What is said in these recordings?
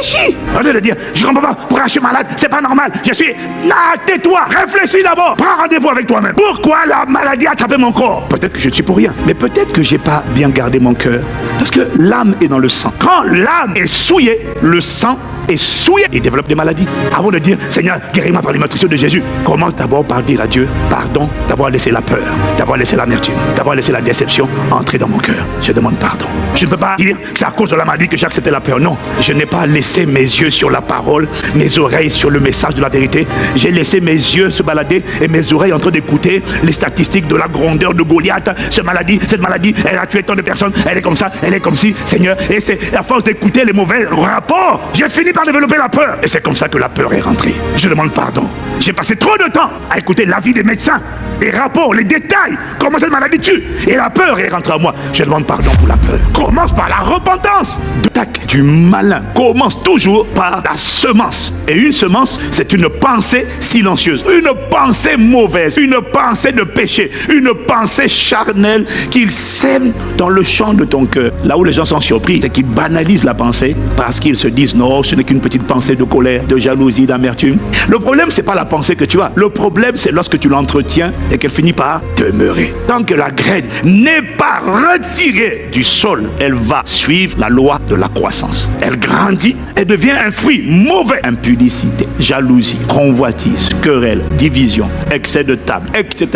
Réfléchis. Au lieu de dire, je comprends pas, pourquoi je suis malade, c'est pas normal, je suis... Non, tais-toi, réfléchis d'abord. Prends rendez-vous avec toi-même. Pourquoi la maladie a attrapé mon corps? Peut-être que je ne suis pour rien, mais peut-être que j'ai pas bien gardé mon cœur. Parce que l'âme est dans le sang. Quand l'âme est souillée, le sang est souillé. Il développe des maladies. Avant de dire, Seigneur, guéris-moi par les meurtrissures de Jésus, commence d'abord par dire à Dieu, pardon d'avoir laissé la peur, d'avoir laissé l'amertume, d'avoir laissé la déception entrer dans mon cœur. Je demande pardon. Je ne peux pas dire que c'est à cause de la maladie que j'ai accepté la peur. Non, je n'ai pas laissé mes yeux sur la parole, mes oreilles sur le message de la vérité. J'ai laissé mes yeux se balader et mes oreilles en train d'écouter les statistiques de la grandeur de Goliath. Cette maladie, elle a tué tant de personnes, elle est comme ça, elle est comme ci, Seigneur. Et c'est à force d'écouter les mauvais rapports, j'ai fini par développer la peur. Et c'est comme ça que la peur est rentrée. Je demande pardon. J'ai passé trop de temps à écouter l'avis des médecins, les rapports, les détails, comment cette maladie tue. Et la peur est rentrée en moi. Je demande pardon pour la peur. Commence par la repentance. L'attaque du malin commence toujours par la semence. Et une semence, c'est une pensée silencieuse, une pensée mauvaise, une pensée de péché, une pensée charnelle qu'il sème dans le champ de ton cœur. Là où les gens sont surpris, c'est qu'ils banalisent la pensée parce qu'ils se disent non, ce n'est qu'une petite pensée de colère, de jalousie, d'amertume. Le problème, c'est pas la pensée que tu as. Le problème, c'est lorsque tu l'entretiens et qu'elle finit par demeurer. Tant que la graine n'est pas retirée du sol, elle va suivre la loi de la croissance. Elle grandit, elle devient un fruit mauvais. Impudicité, jalousie, convoitise, querelle, division, excès de table, etc.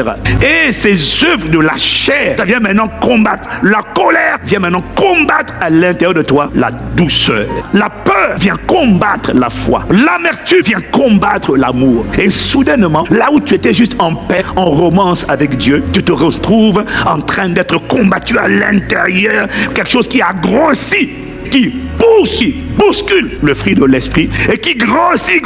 Et ces œuvres de la chair, ça vient maintenant combattre. La colère vient maintenant combattre à l'intérieur de toi la douceur. La peur vient combattre la foi. L'amertume vient combattre l'amour. Et soudainement, là où tu étais juste en paix, en romance avec Dieu, tu te retrouves en train d'être combattu à l'intérieur. Quelque chose qui a grossi, qui bouscule le fruit de l'esprit et qui grossit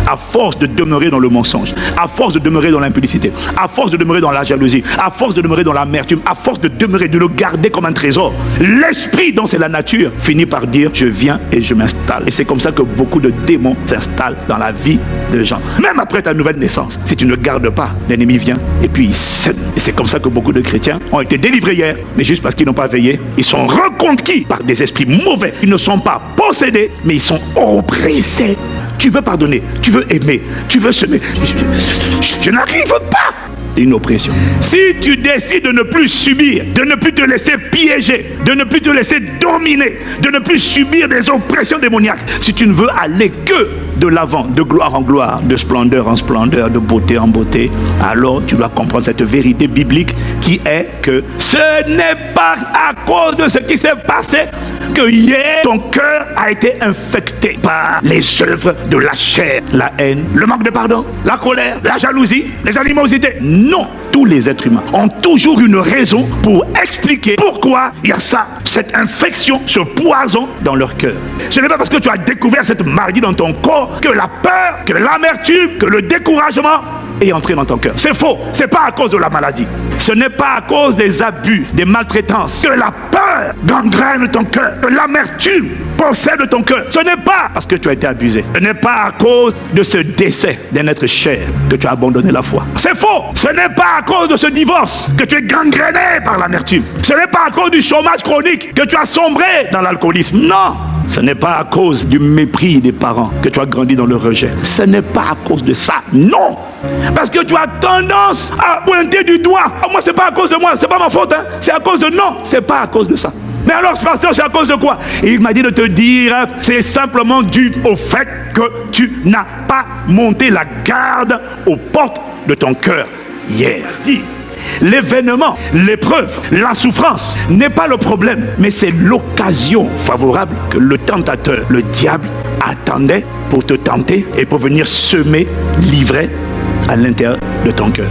à force de demeurer dans le mensonge, à force de demeurer dans l'impudicité, à force de demeurer dans la jalousie, à force de demeurer dans l'amertume, à force de demeurer, de le garder comme un trésor. L'esprit, dont c'est la nature, finit par dire je viens et je m'installe. Et c'est comme ça que beaucoup de démons s'installent dans la vie des gens. Même après ta nouvelle naissance, si tu ne gardes pas, l'ennemi vient et puis il sème. Et c'est comme ça que beaucoup de chrétiens ont été délivrés hier, mais juste parce qu'ils n'ont pas veillé, ils sont reconquis par des esprits mauvais. Ils ne sont pas possédés, mais ils sont oppressés. Tu veux pardonner, tu veux aimer, tu veux semer. Je n'arrive pas. Une oppression. Si tu décides de ne plus subir, de ne plus te laisser piéger, de ne plus te laisser dominer, de ne plus subir des oppressions démoniaques, si tu ne veux aller que de l'avant, de gloire en gloire, de splendeur en splendeur, de beauté en beauté, alors tu dois comprendre cette vérité biblique qui est que ce n'est pas à cause de ce qui s'est passé que hier ton cœur a été infecté par les œuvres de la chair, la haine, le manque de pardon, la colère, la jalousie, les animosités. Non, tous les êtres humains ont toujours une raison pour expliquer pourquoi il y a ça, cette infection, ce poison dans leur cœur. Ce n'est pas parce que tu as découvert cette maladie dans ton corps que la peur, que l'amertume, que le découragement est entré dans ton cœur. C'est faux, c'est pas à cause de la maladie. Ce n'est pas à cause des abus, des maltraitances que la peur gangrène ton cœur, que l'amertume possède ton cœur. Ce n'est pas parce que tu as été abusé. Ce n'est pas à cause de ce décès d'un être cher que tu as abandonné la foi. C'est faux. Ce n'est pas à cause de ce divorce que tu es gangréné par l'amertume. Ce n'est pas à cause du chômage chronique que tu as sombré dans l'alcoolisme. Non. Ce n'est pas à cause du mépris des parents que tu as grandi dans le rejet. Ce n'est pas à cause de ça. Non. Parce que tu as tendance à pointer du doigt. Oh, moi, c'est pas à cause de moi. C'est pas ma faute. Hein. C'est à cause de... Non, c'est pas à cause de ça. Mais alors, pasteur, c'est à cause de quoi? Et il m'a dit de te dire, c'est simplement dû au fait que tu n'as pas monté la garde aux portes de ton cœur hier. Dis. L'événement, l'épreuve, la souffrance n'est pas le problème, mais c'est l'occasion favorable que le tentateur, le diable, attendait pour te tenter et pour venir semer, livrer à l'intérieur de ton cœur.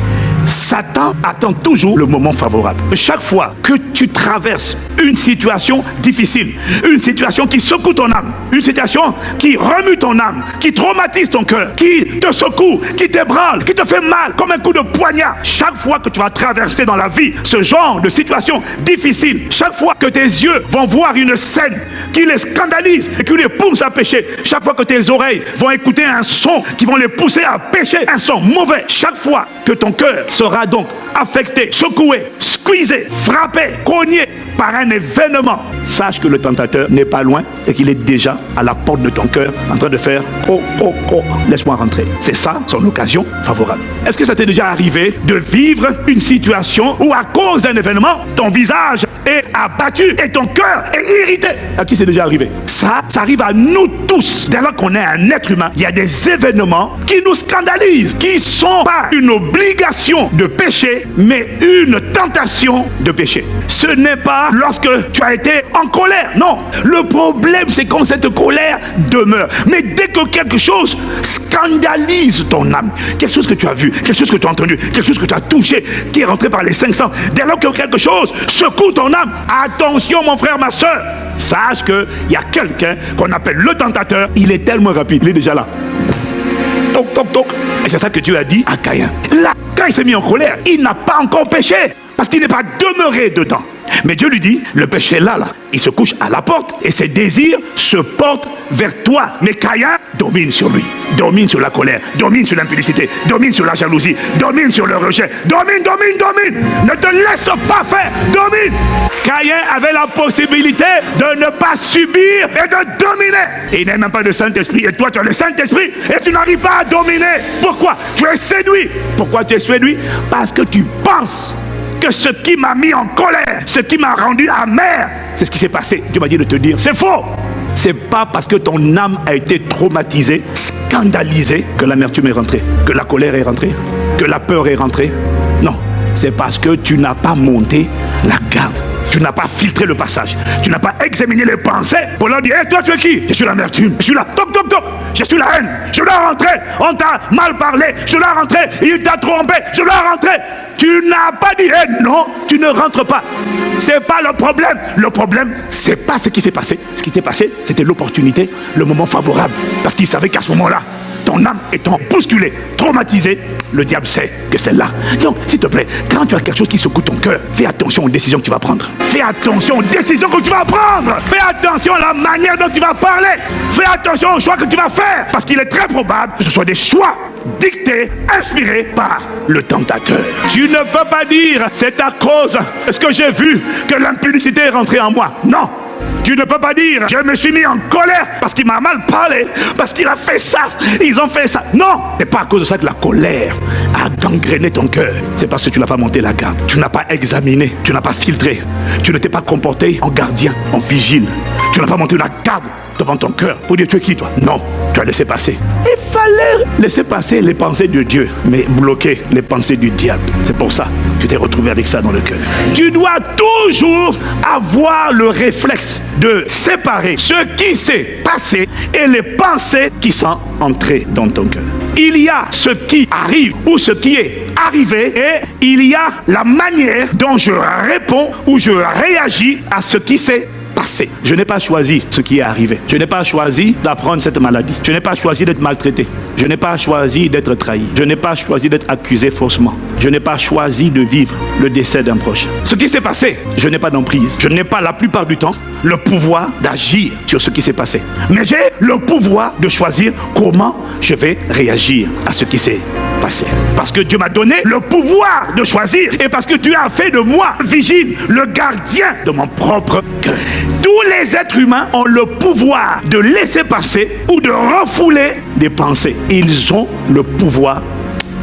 Satan attend toujours le moment favorable. Chaque fois que tu traverses une situation difficile, une situation qui secoue ton âme, une situation qui remue ton âme, qui traumatise ton cœur, qui te secoue, qui t'ébranle, qui te fait mal comme un coup de poignard, chaque fois que tu vas traverser dans la vie ce genre de situation difficile, chaque fois que tes yeux vont voir une scène qui les scandalise et qui les pousse à pécher, chaque fois que tes oreilles vont écouter un son qui vont les pousser à pécher, un son mauvais, chaque fois que ton cœur sera donc affecté, secoué, squeezé, frappé, cogné par un événement, sache que le tentateur n'est pas loin et qu'il est déjà à la porte de ton cœur en train de faire « Oh, oh, oh, laisse-moi rentrer ». C'est ça son occasion favorable. Est-ce que ça t'est déjà arrivé de vivre une situation où à cause d'un événement, ton visage est abattu et ton cœur est irrité? À qui c'est déjà arrivé? Ça arrive à nous tous. Dès lors qu'on est un être humain, il y a des événements qui nous scandalisent, qui ne sont pas une obligation de péché, mais une tentation de péché. Ce n'est pas lorsque tu as été en colère. Non, le problème c'est quand cette colère demeure. Mais dès que quelque chose scandalise ton âme, quelque chose que tu as vu, quelque chose que tu as entendu, quelque chose que tu as touché, qui est rentré par les 500, dès lors que quelque chose secoue ton âme, attention mon frère, ma soeur, sache qu'il y a quelqu'un qu'on appelle le tentateur. Il est tellement rapide, il est déjà là. Toc, toc, toc. Et c'est ça que Dieu a dit à Caïn. Là, quand il s'est mis en colère, il n'a pas encore péché, parce qu'il n'est pas demeuré dedans. Mais Dieu lui dit, le péché est là, il se couche à la porte et ses désirs se portent vers toi. Mais Caïn domine sur lui, domine sur la colère, domine sur l'impudicité, domine sur la jalousie, domine sur le rejet, domine. Ne te laisse pas faire, domine. Caïn avait la possibilité de ne pas subir et de dominer. Et il n'a même pas de Saint-Esprit. Et toi, tu as le Saint-Esprit et tu n'arrives pas à dominer. Pourquoi? Tu es séduit. Pourquoi tu es séduit? Parce que tu penses que ce qui m'a mis en colère, ce qui m'a rendu amer, c'est ce qui s'est passé. Dieu m'a dit de te dire, c'est faux. C'est pas parce que ton âme a été traumatisée, scandalisée, que l'amertume est rentrée, que la colère est rentrée, que la peur est rentrée. Non, c'est parce que tu n'as pas monté la garde. Tu n'as pas filtré le passage. Tu n'as pas examiné les pensées pour leur dire, hey, toi tu es qui? Je suis l'amertume. Je suis là, toc, toc, toc. Je suis la haine. Je dois rentrer. On t'a mal parlé. Je dois rentrer. Il t'a trompé. Je dois rentrer. Tu n'as pas dit, hey, non, tu ne rentres pas. C'est pas le problème. Le problème, c'est pas ce qui s'est passé. Ce qui s'est passé, c'était l'opportunité, le moment favorable. Parce qu'il savait qu'à ce moment-là, ton âme étant bousculée, traumatisée, le diable sait que c'est là. Donc, s'il te plaît, quand tu as quelque chose qui secoue ton cœur, fais attention aux décisions que tu vas prendre. Fais attention aux décisions que tu vas prendre. Fais attention à la manière dont tu vas parler. Fais attention aux choix que tu vas faire. Parce qu'il est très probable que ce soit des choix dictés, inspirés par le tentateur. Tu ne peux pas dire, c'est à cause de ce que j'ai vu que l'impudicité est rentrée en moi. Non. Tu ne peux pas dire, je me suis mis en colère parce qu'il m'a mal parlé, parce qu'il a fait ça, ils ont fait ça. Non, c'est pas à cause de ça que la colère a gangréné ton cœur. C'est parce que tu n'as pas monté la garde, tu n'as pas examiné, tu n'as pas filtré, tu ne t'es pas comporté en gardien, en vigile. Tu n'as pas monté la garde devant ton cœur pour dire tu es qui toi? Non, tu as laissé passer. Il fallait laisser passer les pensées de Dieu, mais bloquer les pensées du diable. C'est pour ça que tu t'es retrouvé avec ça dans le cœur. Tu dois toujours avoir le réflexe de séparer ce qui s'est passé et les pensées qui sont entrées dans ton cœur. Il y a ce qui arrive ou ce qui est arrivé et il y a la manière dont je réponds ou je réagis à ce qui s'est passé. Je n'ai pas choisi ce qui est arrivé. Je n'ai pas choisi d'apprendre cette maladie. Je n'ai pas choisi d'être maltraité. Je n'ai pas choisi d'être trahi. Je n'ai pas choisi d'être accusé faussement. Je n'ai pas choisi de vivre le décès d'un proche. Ce qui s'est passé, je n'ai pas d'emprise. Je n'ai pas la plupart du temps le pouvoir d'agir sur ce qui s'est passé. Mais j'ai le pouvoir de choisir comment je vais réagir à ce qui s'est passé. Parce que Dieu m'a donné le pouvoir de choisir et parce que tu as fait de moi, vigile, le gardien de mon propre cœur. Tous les êtres humains ont le pouvoir de laisser passer ou de refouler des pensées. Ils ont le pouvoir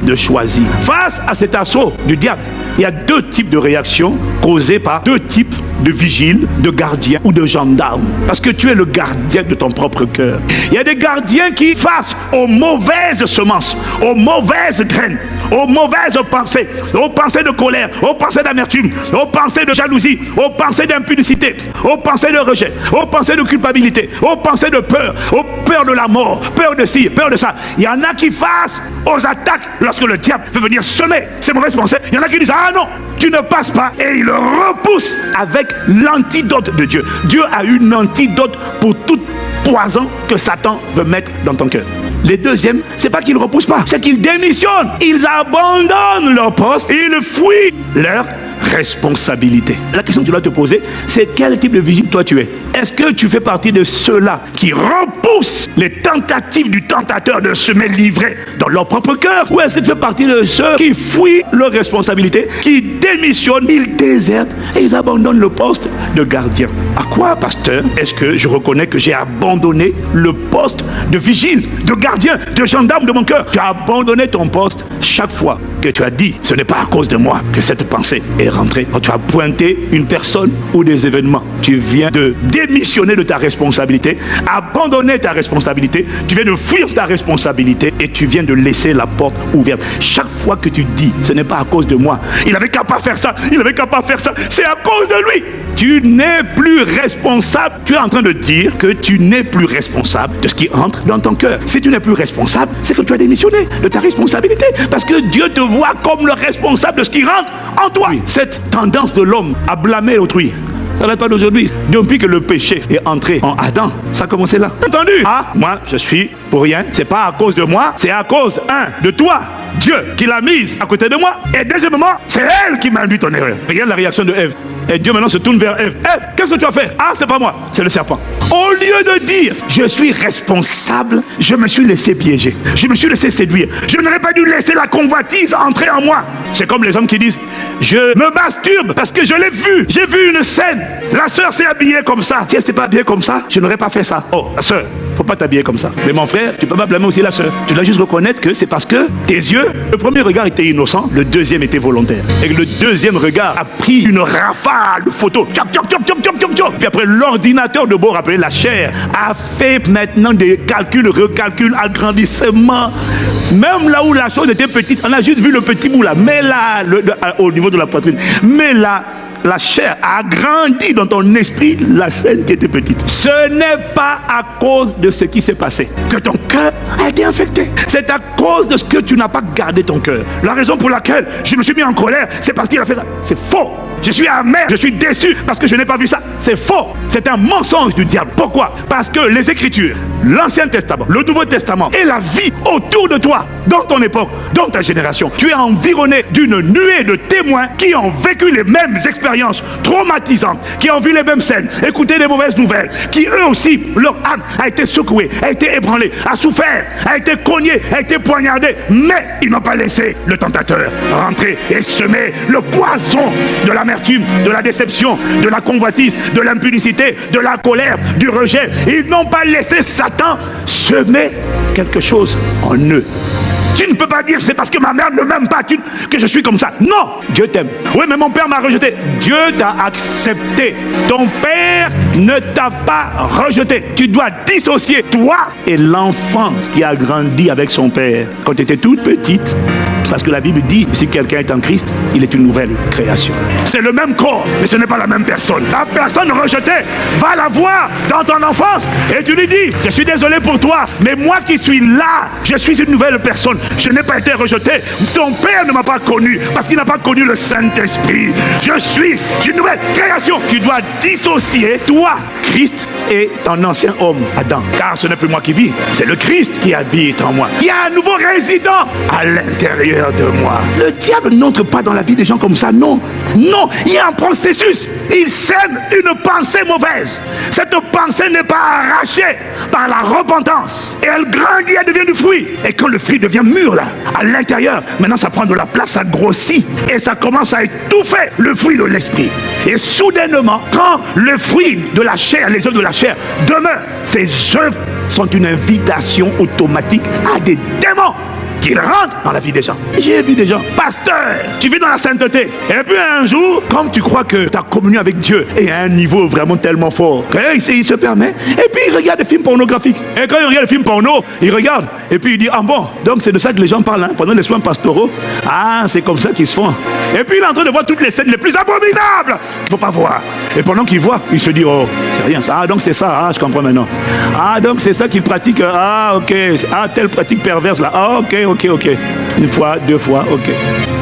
de choisir. Face à cet assaut du diable, il y a deux types de réactions causées par deux types de vigiles, de gardiens ou de gendarmes. Parce que tu es le gardien de ton propre cœur. Il y a des gardiens qui, face aux mauvaises semences, aux mauvaises graines, aux mauvaises pensées, aux pensées de colère, aux pensées d'amertume, aux pensées de jalousie, aux pensées d'impudicité, aux pensées de rejet, aux pensées de culpabilité, aux pensées de peur, aux peurs de la mort, peur de ci, peur de ça. Il y en a qui face aux attaques lorsque le diable veut venir semer ces mauvaises pensées. Il y en a qui disent, ah non, tu ne passes pas, et il repousse avec l'antidote de Dieu. Dieu a une antidote pour toute poison que Satan veut mettre dans ton cœur. Les deuxièmes, c'est pas qu'ils ne repoussent pas, c'est qu'ils démissionnent. Ils abandonnent leur poste, ils fuient leur responsabilité. La question que tu dois te poser, c'est quel type de vigile toi tu es? Est-ce que tu fais partie de ceux-là qui repoussent les tentatives du tentateur de se mettre livrés dans leur propre cœur? Ou est-ce que tu fais partie de ceux qui fuient leurs responsabilités, qui démissionnent, ils désertent et ils abandonnent le poste de gardien? À quoi, pasteur, est-ce que je reconnais que j'ai abandonné le poste de vigile, de gardien, de gendarme de mon cœur? Tu as abandonné ton poste chaque fois que tu as dit, ce n'est pas à cause de moi que cette pensée est rentrée. Quand tu as pointé une personne ou des événements, tu viens de démissionner de ta responsabilité, abandonner ta responsabilité, tu viens de fuir ta responsabilité et tu viens de laisser la porte ouverte. Chaque fois que tu dis, ce n'est pas à cause de moi, il avait qu'à pas faire ça, il avait qu'à pas faire ça, c'est à cause de lui. Tu n'es plus responsable. Tu es en train de dire que tu n'es plus responsable de ce qui entre dans ton cœur. Si tu n'es plus responsable, c'est que tu as démissionné de ta responsabilité. Parce que Dieu te voit comme le responsable de ce qui rentre en toi. Oui. Cette tendance de l'homme à blâmer autrui, ça n'est pas d'aujourd'hui. Depuis que le péché est entré en Adam, ça a commencé là. Entendu? Ah, moi, je suis pour rien. C'est pas à cause de moi, c'est à cause, de toi, Dieu, qui l'a mise à côté de moi. Et deuxièmement, c'est elle qui m'a induit en erreur. Regarde la réaction de Ève. Et Dieu maintenant se tourne vers Ève. Ève, qu'est-ce que tu as fait? Ah, c'est pas moi, c'est le serpent. Au lieu de dire, je suis responsable, je me suis laissé piéger. Je me suis laissé séduire. Je n'aurais pas dû laisser la convoitise entrer en moi. C'est comme les hommes qui disent, je me masturbe parce que je l'ai vu. J'ai vu une scène. La sœur s'est habillée comme ça. Si elle s'était pas habillée comme ça, je n'aurais pas fait ça. Oh, la sœur, faut pas t'habiller comme ça. Mais mon frère, tu peux pas blâmer aussi la sœur. Tu dois juste reconnaître que c'est parce que tes yeux, le premier regard était innocent, le deuxième était volontaire. Et que le deuxième regard a pris une rafale de photos. Puis après, l'ordinateur de bord appelé la chair a fait maintenant des calculs, recalculs, agrandissements. Même là où la chose était petite, on a juste vu le petit bout là. Mais là, au niveau de la poitrine. Mais là, la chair a agrandi dans ton esprit la scène qui était petite. Ce n'est pas à cause de ce qui s'est passé que ton cœur a été infecté. C'est à cause de ce que tu n'as pas gardé ton cœur. La raison pour laquelle je me suis mis en colère, c'est parce qu'il a fait ça. C'est faux. Je suis amer, je suis déçu parce que je n'ai pas vu ça. C'est faux. C'est un mensonge du diable. Pourquoi? Parce que les Écritures, l'Ancien Testament, le Nouveau Testament et la vie autour de toi, dans ton époque, dans ta génération, tu es environné d'une nuée de témoins qui ont vécu les mêmes expériences traumatisantes, qui ont vu les mêmes scènes, écouté des mauvaises nouvelles, qui eux aussi, leur âme a été secouée, a été ébranlée, a souffert, a été cognée, a été poignardée, mais ils n'ont pas laissé le tentateur rentrer et semer le poison de la de la déception, de la convoitise, de l'impudicité, de la colère, du rejet. Ils n'ont pas laissé Satan semer quelque chose en eux. Tu ne peux pas dire c'est parce que ma mère ne m'aime pas que je suis comme ça. Non, Dieu t'aime. Oui, mais mon père m'a rejeté. Dieu t'a accepté. Ton père ne t'a pas rejeté. Tu dois dissocier toi et l'enfant qui a grandi avec son père quand tu étais toute petite. Parce que la Bible dit, si quelqu'un est en Christ, il est une nouvelle création. C'est le même corps, mais ce n'est pas la même personne. La personne rejetée, va la voir dans ton enfance et tu lui dis, je suis désolé pour toi, mais moi qui suis là, je suis une nouvelle personne. Je n'ai pas été rejeté. Ton père ne m'a pas connu parce qu'il n'a pas connu le Saint-Esprit. Je suis une nouvelle création. Tu dois dissocier toi, Christ, et ton ancien homme, Adam. Car ce n'est plus moi qui vis, c'est le Christ qui habite en moi. Il y a un nouveau résident à l'intérieur de moi. Le diable n'entre pas dans la vie des gens comme ça, non. Non, il y a un processus. Il sème une pensée mauvaise. Cette pensée n'est pas arrachée par la repentance. Et elle grandit, elle devient du fruit. Et quand le fruit devient mûr là, à l'intérieur, maintenant ça prend de la place, ça grossit. Et ça commence à étouffer le fruit de l'esprit. Et soudainement, quand le fruit de la chair, les œuvres de la chair demeurent, ces œuvres sont une invitation automatique à des démons qui rentrent dans la vie des gens. J'ai vu des gens, pasteur, tu vis dans la sainteté. Et puis un jour, comme tu crois que ta communion avec Dieu est à un niveau vraiment tellement fort, il se permet, et puis il regarde des films pornographiques. Et quand il regarde des films porno, il regarde, et puis il dit, ah bon, donc c'est de ça que les gens parlent, hein, pendant les soins pastoraux. Ah, c'est comme ça qu'ils se font. Et puis il est en train de voir toutes les scènes les plus abominables qu'il ne faut pas voir. Et pendant qu'il voit, il se dit, oh, c'est rien ça. Ah, donc c'est ça, ah, je comprends maintenant. Ah, donc c'est ça qu'il pratique, ah, ok. Ah, telle pratique perverse là, ah, ok. Une fois, deux fois, ok.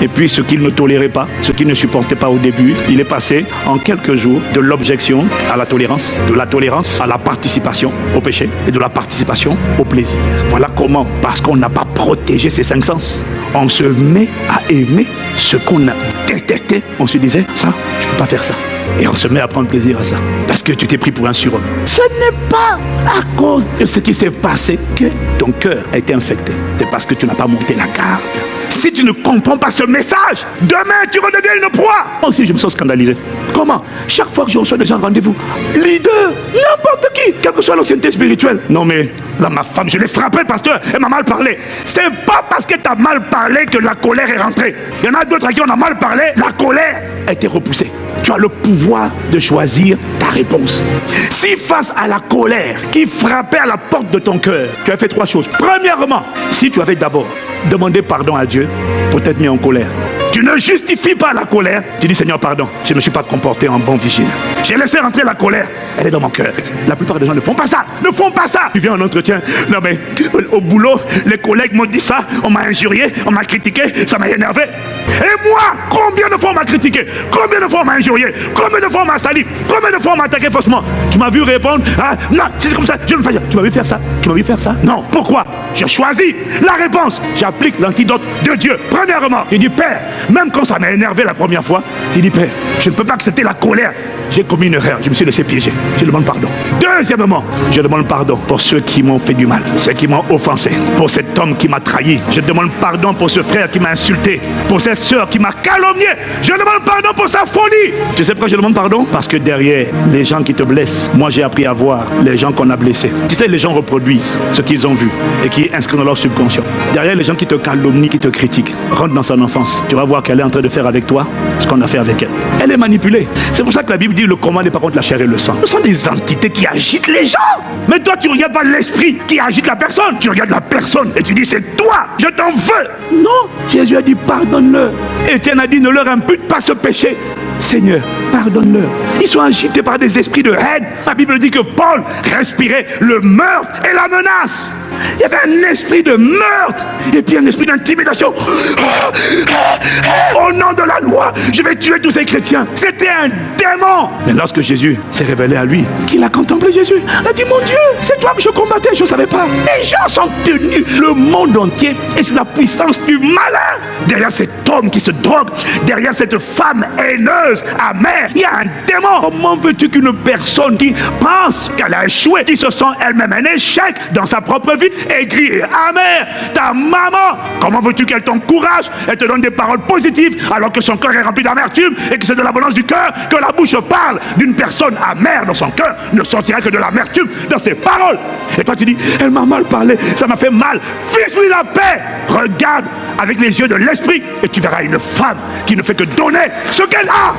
Et puis ce qu'il ne tolérait pas, ce qu'il ne supportait pas au début, il est passé en quelques jours de l'objection à la tolérance, de la tolérance à la participation au péché et de la participation au plaisir. Voilà comment, parce qu'on n'a pas protégé ses cinq sens, on se met à aimer ce qu'on a détestait, on se disait, ça, je ne peux pas faire ça. Et on se met à prendre plaisir à ça. Parce que tu t'es pris pour un surhomme. Ce n'est pas à cause de ce qui s'est passé que ton cœur a été infecté. C'est parce que tu n'as pas monté la garde. Si tu ne comprends pas ce message, demain tu redeviens une proie. Moi aussi je me sens scandalisé. Comment? Chaque fois que je reçois des gens rendez-vous, leader, n'importe qui, quelle que soit l'ancienneté spirituelle. Non mais, là ma femme, je l'ai frappée parce qu'elle m'a mal parlé. C'est pas parce que tu as mal parlé que la colère est rentrée. Il y en a d'autres à qui on a mal parlé, la colère a été repoussée. Tu as le pouvoir de choisir ta réponse. Si face à la colère qui frappait à la porte de ton cœur, tu as fait 3 choses. Premièrement, si tu avais d'abord demandé pardon à Dieu pour t'être mis en colère, tu ne justifies pas la colère. Tu dis Seigneur pardon, je ne me suis pas comporté en bon vigile. J'ai laissé rentrer la colère, elle est dans mon cœur. La plupart des gens ne font pas ça, ne font pas ça. Tu viens en entretien, non mais au boulot, les collègues m'ont dit ça, on m'a injurié, on m'a critiqué, ça m'a énervé. Et moi, combien de fois on m'a critiqué, combien de fois on m'a injurié, combien de fois on m'a sali, combien de fois on m'a attaqué faussement. Tu m'as vu répondre, ah non, c'est comme ça, je ne fais pas. Tu m'as vu faire ça, tu m'as vu faire ça. Non, pourquoi? J'ai choisi la réponse, j'applique l'antidote de Dieu. Premièrement, il dit Père, même quand ça m'a énervé la première fois, il dit Père, je ne peux pas accepter la colère. J'ai commis une erreur, je me suis laissé piéger. Je demande pardon. Deuxièmement, je demande pardon pour ceux qui m'ont fait du mal, ceux qui m'ont offensé, pour cet homme qui m'a trahi. Je demande pardon pour ce frère qui m'a insulté, pour cette sœur qui m'a calomnié. Je demande pardon pour sa folie. Tu sais pourquoi je demande pardon? Parce que derrière les gens qui te blessent, moi j'ai appris à voir les gens qu'on a blessés. Tu sais, les gens reproduisent ce qu'ils ont vu et qui est inscrit dans leur subconscient. Derrière les gens qui te calomnient, qui te critiquent, rentre dans son enfance. Tu vas voir qu'elle est en train de faire avec toi ce qu'on a fait avec elle. Elle est manipulée. C'est pour ça que la Bible dit le combat n'est pas contre la chair et le sang. Ce sont des entités qui agitent les gens. Mais toi, tu ne regardes pas l'esprit qui agite la personne. Tu regardes la personne et tu dis c'est toi, je t'en veux. Non, Jésus a dit pardonne-leur. Étienne a dit ne leur impute pas ce péché. Seigneur, pardonne-leur. Ils sont agités par des esprits de haine. La Bible dit que Paul respirait le meurtre et la menace. Il y avait un esprit de meurtre et puis un esprit d'intimidation. Au nom de la loi, je vais tuer tous ces chrétiens. C'était un démon. Mais lorsque Jésus s'est révélé à lui, qu'il a contemplé Jésus, il a dit mon Dieu, c'est toi que je combattais, je ne savais pas. Les gens sont tenus, le monde entier est sous la puissance du malin. Derrière cet homme qui se drogue, derrière cette femme haineuse, amère, il y a un démon. Comment veux-tu qu'une personne qui pense qu'elle a échoué, qui se sent elle-même un échec dans sa propre vie, aigrie et amère, ta maman, comment veux-tu qu'elle t'encourage, elle te donne des paroles positives alors que son cœur est rempli d'amertume et que c'est de l'abondance du cœur que la bouche parle. D'une personne amère dans son cœur ne sortira que de l'amertume dans ses paroles. Et toi tu dis, elle m'a mal parlé, ça m'a fait mal. Fiche-lui la paix. Regarde avec les yeux de l'esprit et tu verras une femme qui ne fait que donner ce qu'elle a.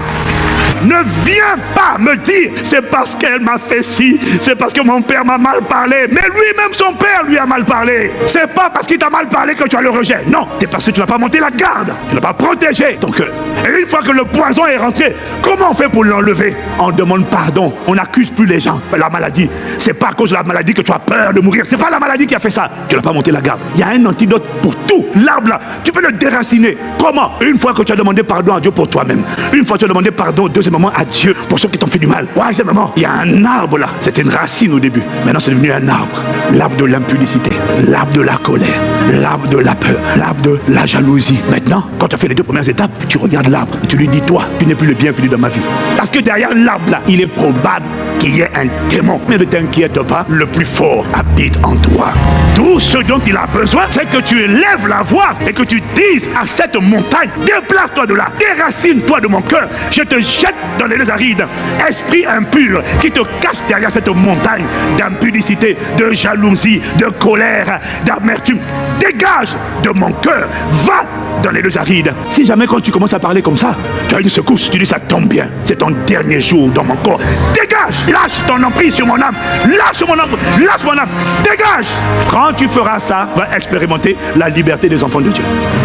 Ne viens pas me dire c'est parce qu'elle m'a fait ci, c'est parce que mon père m'a mal parlé. Mais lui-même, son père lui a mal parlé. C'est pas parce qu'il t'a mal parlé que tu as le rejet. Non, c'est parce que tu n'as pas monté la garde. Tu n'as pas protégé ton cœur. Et une fois que le poison est rentré, comment on fait pour l'enlever? On demande pardon. On n'accuse plus les gens. La maladie, c'est pas à cause de la maladie que tu as peur de mourir. C'est pas la maladie qui a fait ça. Tu n'as pas monté la garde. Il y a un antidote pour tout. L'arbre là, tu peux le déraciner. Comment? Une fois que tu as demandé pardon à Dieu pour toi-même. Une fois que tu as demandé pardon, deuxièmement à Dieu pour ceux qui t'ont fait du mal. Troisièmement, il y a un arbre là. C'était une racine au début. Maintenant c'est devenu un arbre. L'arbre de l'impudicité, l'arbre de la colère, l'arbre de la peur, l'arbre de la jalousie. Maintenant, quand tu as fait les 2 premières étapes, tu regardes l'arbre. Tu lui dis toi, tu n'es plus le bienvenu dans ma vie. Parce que derrière l'arbre là, il est probable qu'il y ait un démon. Mais ne t'inquiète pas, le plus fort habite en toi. Tout ce dont il a besoin, c'est que tu élèves la voix et que tu dises à cette montagne, déplace-toi de là, déracine-toi de mon cœur, je te jette dans les lieux arides. Esprit impur qui te cache derrière cette montagne d'impudicité, de jalousie, de colère, d'amertume, dégage de mon cœur, va dans les lieux arides. Si jamais quand tu commences à parler comme ça, tu as une secousse, tu dis ça tombe bien, c'est ton dernier jour dans mon corps. Dégage, lâche ton emprise sur mon âme, lâche mon âme, lâche mon âme, dégage. Quand tu feras ça, va expérimenter la liberté des enfants de Dieu.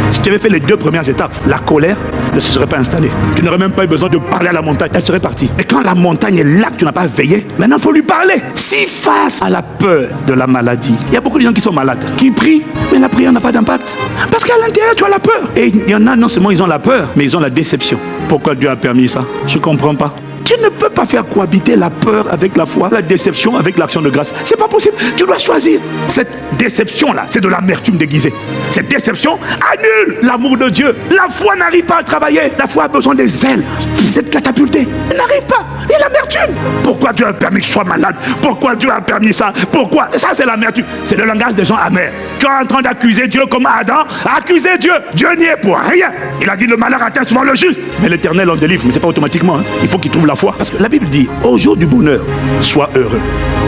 Si tu avais fait les 2 premières étapes, la colère ne se serait pas installée. Tu n'aurais même pas eu besoin de parler à la montagne, elle serait partie. Et quand la montagne est là que tu n'as pas veillé, maintenant il faut lui parler. Si face à la peur de la maladie, il y a beaucoup de gens qui sont malades, qui prient, mais la prière n'a pas d'impact. Parce qu'à l'intérieur, tu as la peur. Et il y en a, non seulement ils ont la peur, mais ils ont la déception. Pourquoi Dieu a permis ça? Je ne comprends pas. Tu ne peux pas faire cohabiter la peur avec la foi, la déception avec l'action de grâce. C'est pas possible. Tu dois choisir. Cette déception-là, c'est de l'amertume déguisée. Cette déception annule l'amour de Dieu. La foi n'arrive pas à travailler. La foi a besoin des ailes, d'être catapultée. Elle n'arrive pas. Et l'amertume. Pourquoi Dieu a permis que je sois malade? Pourquoi Dieu a permis ça? Pourquoi? Ça, c'est l'amertume. C'est le langage des gens amers. Tu es en train d'accuser Dieu comme Adam a accusé Dieu. Dieu n'y est pour rien. Il a dit le malheur atteint souvent le juste. Mais l'Éternel en délivre. Mais c'est pas automatiquement. Il faut qu'il trouve la foi. Parce que la Bible dit, au jour du bonheur, sois heureux.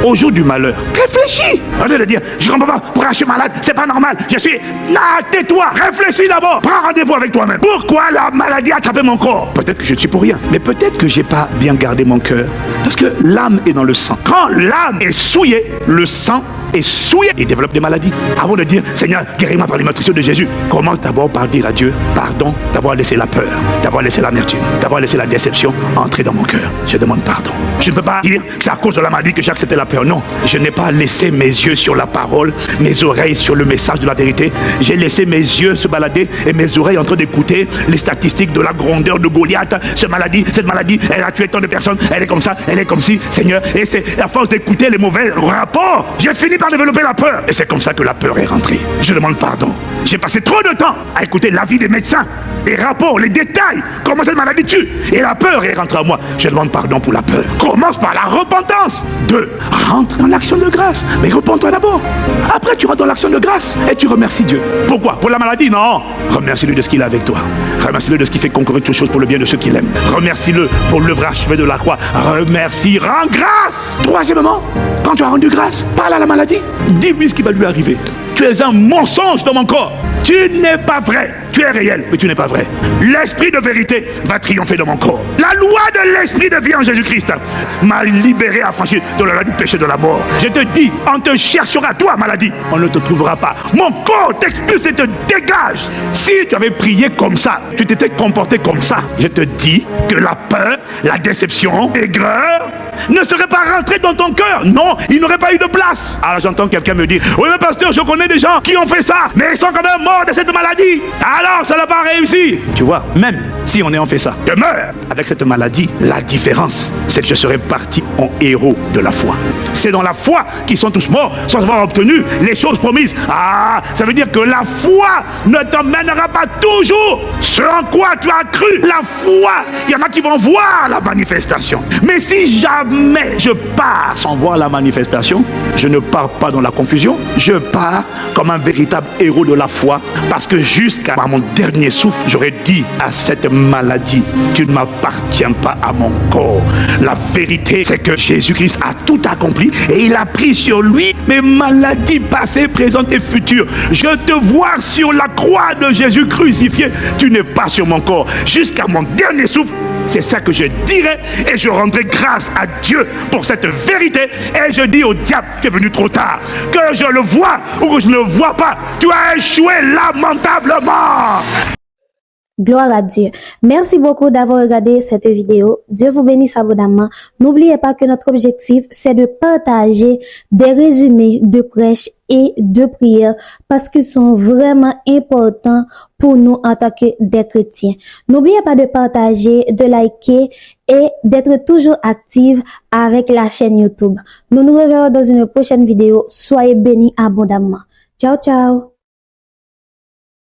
Au jour du malheur, réfléchis. Au lieu de dire, je comprends pas, pourquoi je suis malade? C'est pas normal. Je suis... Non, tais-toi. Réfléchis d'abord. Prends rendez-vous avec toi-même. Pourquoi la maladie a attrapé mon corps? Peut-être que je ne suis pour rien. Mais peut-être que j'ai pas bien gardé mon cœur. Parce que l'âme est dans le sang. Quand l'âme est souillée, le sang est souillé. Il développe des maladies. Avant de dire, Seigneur, guéris-moi par les meurtrissures de Jésus, commence d'abord par dire à Dieu, pardon d'avoir laissé la peur, d'avoir laissé l'amertume, d'avoir laissé la déception entrer dans mon cœur. Je demande pardon. Je ne peux pas dire que c'est à cause de la maladie que j'ai accepté la peur. Non, je n'ai pas laissé mes yeux sur la parole, mes oreilles sur le message de la vérité. J'ai laissé mes yeux se balader et mes oreilles en train d'écouter les statistiques de la grandeur de Goliath. Cette maladie, elle a tué tant de personnes, elle est comme ça, elle est comme ci, Seigneur. Et c'est à force d'écouter les mauvais rapports, j'ai fini par développer la peur. Et c'est comme ça que la peur est rentrée. Je demande pardon. J'ai passé trop de temps à écouter l'avis des médecins, les rapports, les détails, comment cette maladie tue. Et la peur est rentrée en moi. Je demande pardon pour la peur. Commence par la repentance. 2. Rentre dans l'action de grâce. Mais repens-toi d'abord. Après, tu rentres dans l'action de grâce et tu remercies Dieu. Pourquoi? Pour la maladie? Non. Remercie-le de ce qu'il a avec toi. Remercie-le de ce qui fait concourir toutes choses pour le bien de ceux qui l'aiment. Remercie-le pour l'œuvre achevée de la croix. Remercie, rends grâce. 3e, quand tu as rendu grâce, parle à la maladie. Dis-lui ce qui va lui arriver. Tu es un mensonge dans mon corps. Tu n'es pas vrai. Tu es réel, mais tu n'es pas vrai. L'esprit de vérité va triompher dans mon corps. La loi de l'esprit de vie en Jésus-Christ m'a libéré, affranchi de la loi du péché de la mort. Je te dis, on te cherchera, toi, maladie. On ne te trouvera pas. Mon corps t'expulse et te dégage. Si tu avais prié comme ça, tu t'étais comporté comme ça, je te dis que la peur, la déception, l'aigreur ne serait pas rentré dans ton cœur. Non, il n'aurait pas eu de place. Alors j'entends quelqu'un me dire, oui mais pasteur, je connais des gens qui ont fait ça, mais ils sont quand même morts de cette maladie. Alors ça n'a pas réussi. Tu vois, même si on ayant fait ça, je meurs avec cette maladie, la différence, c'est que je serais parti en héros de la foi. C'est dans la foi qu'ils sont tous morts sans avoir obtenu les choses promises. Ah, ça veut dire que la foi ne t'emmènera pas toujours ce en quoi tu as cru. La foi, il y en a qui vont voir la manifestation. Mais si jamais je pars sans voir la manifestation, je ne pars pas dans la confusion, je pars comme un véritable héros de la foi, parce que jusqu'à mon dernier souffle, j'aurais dit à cette maladie, tu ne m'appartiens pas à mon corps. La vérité, c'est que Jésus-Christ a tout accompli et il a pris sur lui mes maladies passées, présentes et futures. Je te vois sur la croix de Jésus crucifié, tu n'es pas sur mon corps. Jusqu'à mon dernier souffle, c'est ça que je dirai et je rendrai grâce à Dieu pour cette vérité. Et je dis au diable, tu es venu trop tard. Que je le vois ou que je ne le vois pas, tu as échoué lamentablement. Gloire à Dieu. Merci beaucoup d'avoir regardé cette vidéo. Dieu vous bénisse abondamment. N'oubliez pas que notre objectif, c'est de partager des résumés de prêches et de prières parce qu'ils sont vraiment importants pour nous en tant que des chrétiens. N'oubliez pas de partager, de liker et d'être toujours active avec la chaîne YouTube. Nous nous reverrons dans une prochaine vidéo. Soyez bénis abondamment. Ciao, ciao.